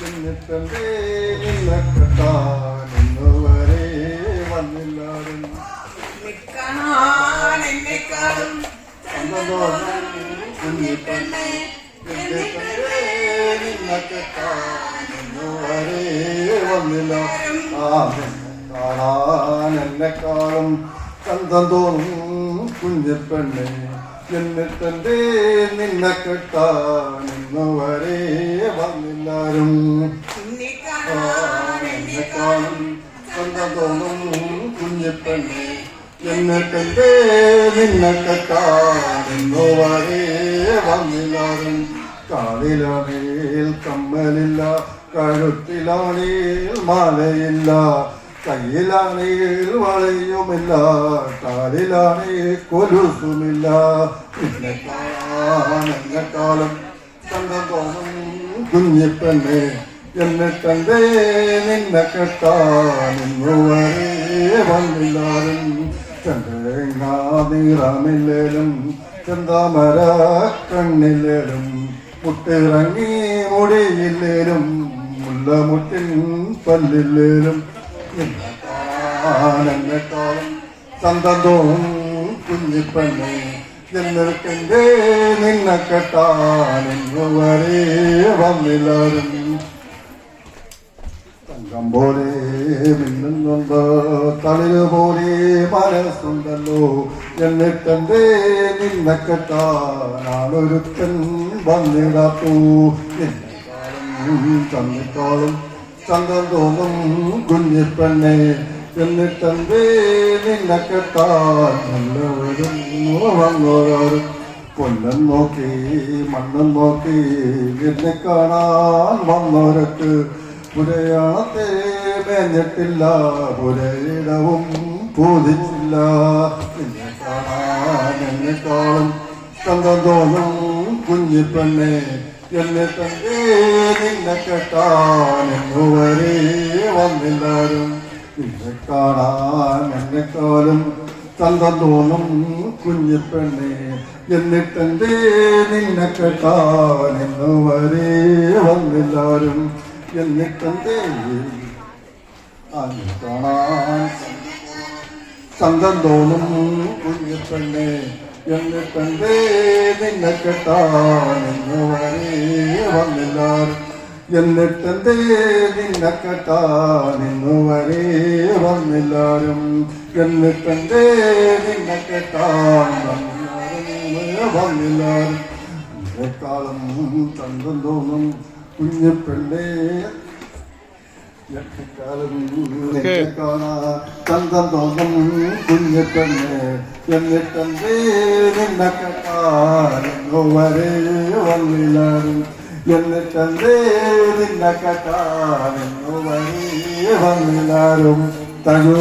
എന്നിട്ടെന്തേ നിന്നെ കെട്ടാൻ ഇന്നുവരെ വന്നില്ലാരും കുഞ്ഞിപ്പെണ്ണെ എന്നിട്ടെന്തേ നിന്നെ കെട്ടാൻ ഇന്നുവരെ വന്നില്ല കാണാൻ എന്നെക്കാളും ചന്തം തോന്നും കുഞ്ഞിപ്പെണ്ണെ എന്നിട്ടെന്തേ നിന്നെ കെട്ടാൻ ഇന്നുവരെ വന്നില്ലാരും എന്നെക്കാളും ചന്തം തോന്നും കുഞ്ഞിപ്പെണ്ണെ എന്നിട്ടെന്തേ നിന്നെ കെട്ടാൻ ഇന്നുവരെ വന്നില്ലാരും കാലിലാണേൽ കമ്മലില്ല കഴുത്തിലാണേൽ മാലയില്ല കയ്യിലാണേൽ വളയുമില്ല കാലിലാണേൽ കൊലുസുമില്ല പിന്നെ എന്നെക്കാലം ചന്തം തോന്നും കുഞ്ഞിപ്പെണ്ണെ എന്നിട്ടെന്തേ നിന്നെ കെട്ടാൻ ഇന്നുവരെ വന്നില്ലാരും ചന്ദ്രങ്ങാതിറമില്ലേലും ചെന്താമര കണ്ണില്ലേലും മുട്ടിറങ്ങി മുടിയില്ലേലും മുല്ലമുട്ടിൻ പല്ലില്ലേലും എന്നെക്കാളും ചന്തം തോന്നും കുഞ്ഞിപ്പെണ്ണെ എന്നിട്ടെന്തേ നിന്നെ കെട്ടാൻ ഇന്നുവരെ വന്നില്ലാരും തങ്കം പോലെ മിന്നുന്നുണ്ട് തളിര് പോലെ മനസ്സുണ്ടല്ലോ എന്നിട്ടെന്തേ നിന്നെ കെട്ടാനാണൊരുത്തൻ വന്നിടാത്തു ചന്നിക്കാളും ചന്തം തോന്നും കുഞ്ഞിപ്പെണ്ണെ എന്നിട്ടെന്തേ നിന്നെ കെട്ടാൻ നല്ലവരും വന്നോരും കൊല്ലം നോക്കി മണ്ണും നോക്കി എന്നെ കാണാൻ വന്നോരക്ക് പുരയാണത്തെ മേഞ്ഞിട്ടില്ല പുരയിടവും പൂജിച്ചില്ല നിന്നെ കാണാൻ എന്നെക്കാളും ചന്തം തോന്നും കുഞ്ഞിപ്പെണ്ണെ എന്നിട്ടെന്തേ നിന്നെ കെട്ടാൻ ഇന്നുവരെ വന്നില്ലാരും നിന്നെ കാണാൻ എന്നെക്കാളും ചന്തം തോന്നും കുഞ്ഞിപ്പെണ്ണെ എന്നിട്ടെന്തേ നിന്നെ കെട്ടാൻ ഇന്നുവരെ വന്നില്ലാരും എന്നിട്ടെന്തേ കാണാൻ ചന്തം തോന്നും കുഞ്ഞിപ്പെണ്ണെ എന്നിട്ടെന്തേ നിന്നെ കെട്ടാൻ ഇന്നുവരെ വന്നില്ലാരും എന്നിട്ടെന്തേ നിന്നെ കെട്ടാൻ ഇന്നുവരെ വന്നില്ലാരും എന്നിട്ടെന്തേ നിന്നെ കെട്ടാൻ വന്നില്ലാരും എന്നെക്കാളും ചന്തം തോന്നും കുഞ്ഞിപ്പെണ്ണെ എന്നെക്കാളും ചന്തം തോന്നും കുഞ്ഞിപ്പെണ്ണെ എന്നിട്ടെന്തേ നിന്നെ കെട്ടാൻ ഇന്നുവരെ വന്നില്ലാരും എന്നിട്ടെന്തേ നിന്നെ കെട്ടാൻ ഇന്നുവരെ വന്നില്ലാരും തഴു